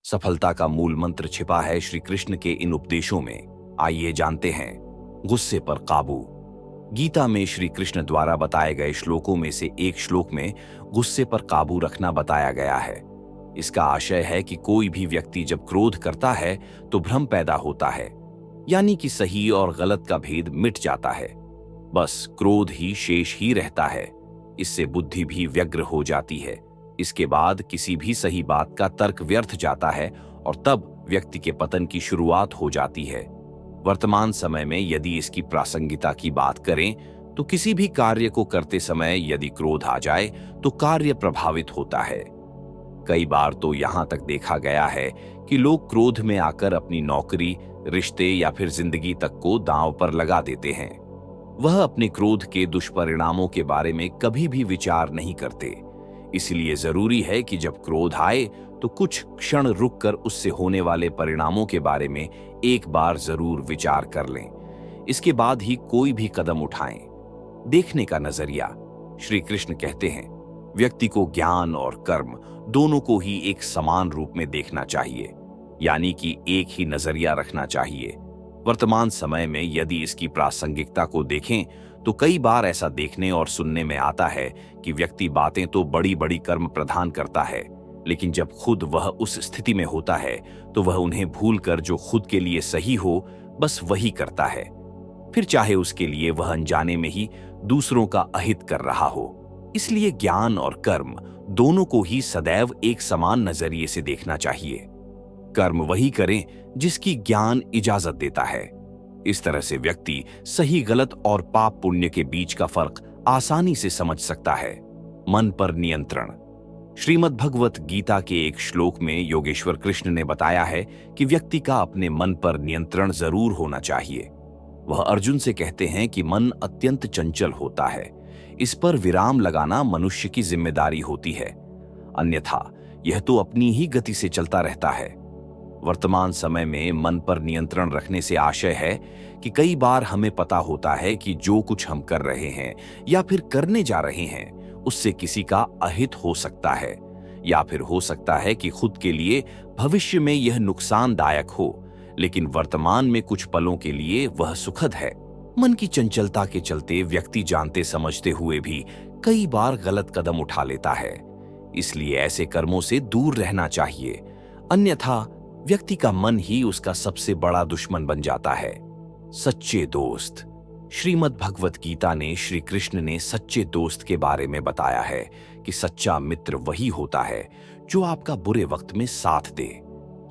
सफलता का मूल मंत्र छिपा है श्री कृष्ण के इन उपदेशों में। आइए जानते हैं। गुस्से पर काबू। गीता में श्री कृष्ण द्वारा बताए गए श्लोकों में से एक श्लोक में गुस्से पर काबू रखना बताया गया है। इसका आशय है कि कोई भी व्यक्ति जब क्रोध करता है तो भ्रम पैदा होता है, यानी कि सही और गलत का भेद मिट जाता है। बस क्रोध ही शेष ही रहता है। इससे बुद्धि भी व्यग्र हो जाती है। इसके बाद किसी भी सही बात का तर्क व्यर्थ जाता है और तब व्यक्ति के पतन की शुरुआत हो जाती है। वर्तमान समय में यदि इसकी प्रासंगिकता की बात करें तो किसी भी कार्य को करते समय यदि क्रोध आ जाए तो कार्य प्रभावित होता है। कई बार तो यहां तक देखा गया है कि लोग क्रोध में आकर अपनी नौकरी, रिश्ते या फिर जिंदगी तक को दांव पर लगा देते हैं। वह अपने क्रोध के दुष्परिणामों के बारे में कभी भी विचार नहीं करते। इसलिए जरूरी है कि जब क्रोध आए तो कुछ क्षण रुककर उससे होने वाले परिणामों के बारे में एक बार जरूर विचार कर लें। इसके बाद ही कोई भी कदम उठाएं। देखने का नजरिया। श्री कृष्ण कहते हैं, व्यक्ति को ज्ञान और कर्म दोनों को ही एक समान रूप में देखना चाहिए, यानी कि एक ही नजरिया रखना चाहिए। वर्तमान समय में यदि इसकी प्रासंगिकता को देखें तो कई बार ऐसा देखने और सुनने में आता है कि व्यक्ति बातें तो बड़ी बड़ी कर्म प्रदान करता है, लेकिन जब खुद वह उस स्थिति में होता है तो वह उन्हें भूलकर जो खुद के लिए सही हो बस वही करता है, फिर चाहे उसके लिए वह अनजाने में ही दूसरों का अहित कर रहा हो। इसलिए ज्ञान और कर्म दोनों को ही सदैव एक समान नजरिए से देखना चाहिए। कर्म वही करें जिसकी ज्ञान इजाजत देता है। इस तरह से व्यक्ति सही गलत और पाप पुण्य के बीच का फर्क आसानी से समझ सकता है। मन पर नियंत्रण। श्रीमद् भगवत गीता के एक श्लोक में योगेश्वर कृष्ण ने बताया है कि व्यक्ति का अपने मन पर नियंत्रण जरूर होना चाहिए। वह अर्जुन से कहते हैं कि मन अत्यंत चंचल होता है, इस पर विराम लगाना मनुष्य की जिम्मेदारी होती है, अन्यथा यह तो अपनी ही गति से चलता रहता है। वर्तमान समय में मन पर नियंत्रण रखने से आशय है कि कई बार हमें पता होता है कि जो कुछ हम कर रहे हैं या फिर करने जा रहे हैं उससे किसी का अहित हो सकता है, या फिर हो सकता है कि खुद के लिए भविष्य में यह नुकसानदायक हो, लेकिन वर्तमान में कुछ पलों के लिए वह सुखद है। मन की चंचलता के चलते व्यक्ति जानते समझते हुए भी कई बार गलत कदम उठा लेता है। इसलिए ऐसे कर्मों से दूर रहना चाहिए, अन्यथा व्यक्ति का मन ही उसका सबसे बड़ा दुश्मन बन जाता है। सच्चे दोस्त। श्रीमद् भगवत गीता ने श्री कृष्ण ने सच्चे दोस्त के बारे में बताया है कि सच्चा मित्र वही होता है जो आपका बुरे वक्त में साथ दे,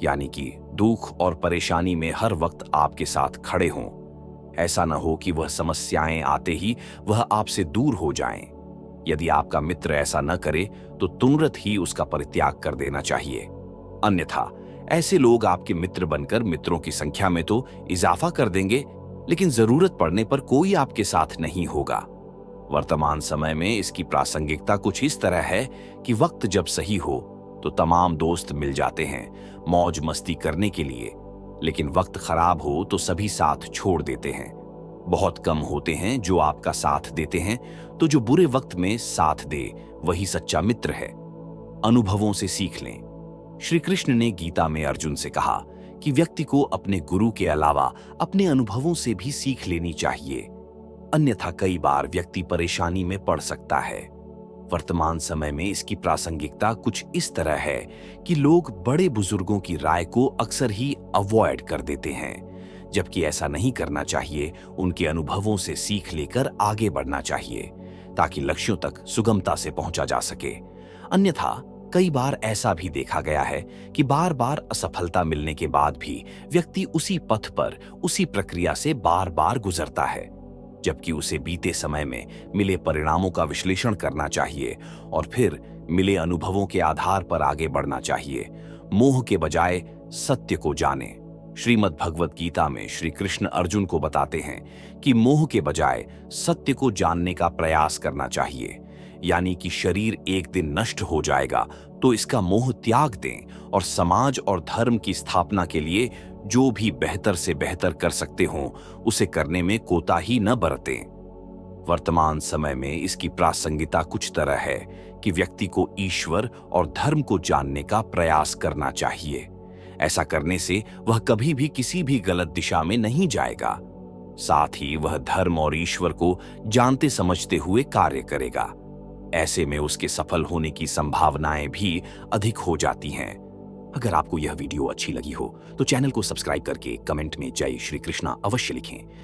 यानी कि दुख और परेशानी में हर वक्त आपके साथ खड़े हों। ऐसा न हो कि वह समस्याएं आते ही वह आपसे दूर हो जाएं। यदि आपका मित्र ऐसा न करे तो तुरंत ही उसका परित्याग कर देना चाहिए, अन्यथा ऐसे लोग आपके मित्र बनकर मित्रों की संख्या में तो इजाफा कर देंगे, लेकिन जरूरत पड़ने पर कोई आपके साथ नहीं होगा। वर्तमान समय में इसकी प्रासंगिकता कुछ इस तरह है कि वक्त जब सही हो तो तमाम दोस्त मिल जाते हैं मौज मस्ती करने के लिए, लेकिन वक्त खराब हो तो सभी साथ छोड़ देते हैं। बहुत कम होते हैं जो आपका साथ देते हैं, तो जो बुरे वक्त में साथ दे वही सच्चा मित्र है। अनुभवों से सीख लें। श्री कृष्ण ने गीता में अर्जुन से कहा कि व्यक्ति को अपने गुरु के अलावा अपने अनुभवों से भी सीख लेनी चाहिए, अन्यथा कई बार व्यक्ति परेशानी में पड़ सकता है। वर्तमान समय में इसकी प्रासंगिकता कुछ इस तरह है कि लोग बड़े बुजुर्गों की राय को अक्सर ही अवॉइड कर देते हैं, जबकि ऐसा नहीं करना चाहिए। उनके अनुभवों से सीख लेकर आगे बढ़ना चाहिए ताकि लक्ष्यों तक सुगमता से पहुंचा जा सके। अन्यथा कई बार ऐसा भी देखा गया है कि बार बार असफलता मिलने के बाद भी व्यक्ति उसी पथ पर उसी प्रक्रिया से बार बार गुजरता है, जबकि उसे बीते समय में मिले परिणामों का विश्लेषण करना चाहिए और फिर मिले अनुभवों के आधार पर आगे बढ़ना चाहिए। मोह के बजाय सत्य को जाने। श्रीमद् भगवत गीता में श्री कृष्ण अर्जुन को बताते हैं कि मोह के बजाय सत्य को जानने का प्रयास करना चाहिए, यानी कि शरीर एक दिन नष्ट हो जाएगा तो इसका मोह त्याग दें और समाज और धर्म की स्थापना के लिए जो भी बेहतर से बेहतर कर सकते हों उसे करने में कोताही न बरतें। वर्तमान समय में इसकी प्रासंगिकता कुछ तरह है कि व्यक्ति को ईश्वर और धर्म को जानने का प्रयास करना चाहिए, ऐसा करने से वह कभी भी किसी भी गलत दिशा में नहीं जाएगा। साथ ही वह धर्म और ईश्वर को जानते समझते हुए कार्य करेगा। ऐसे में उसके सफल होने की संभावनाएं भी अधिक हो जाती हैं। अगर आपको यह वीडियो अच्छी लगी हो तो चैनल को सब्सक्राइब करके कमेंट में जय श्री कृष्णा अवश्य लिखें।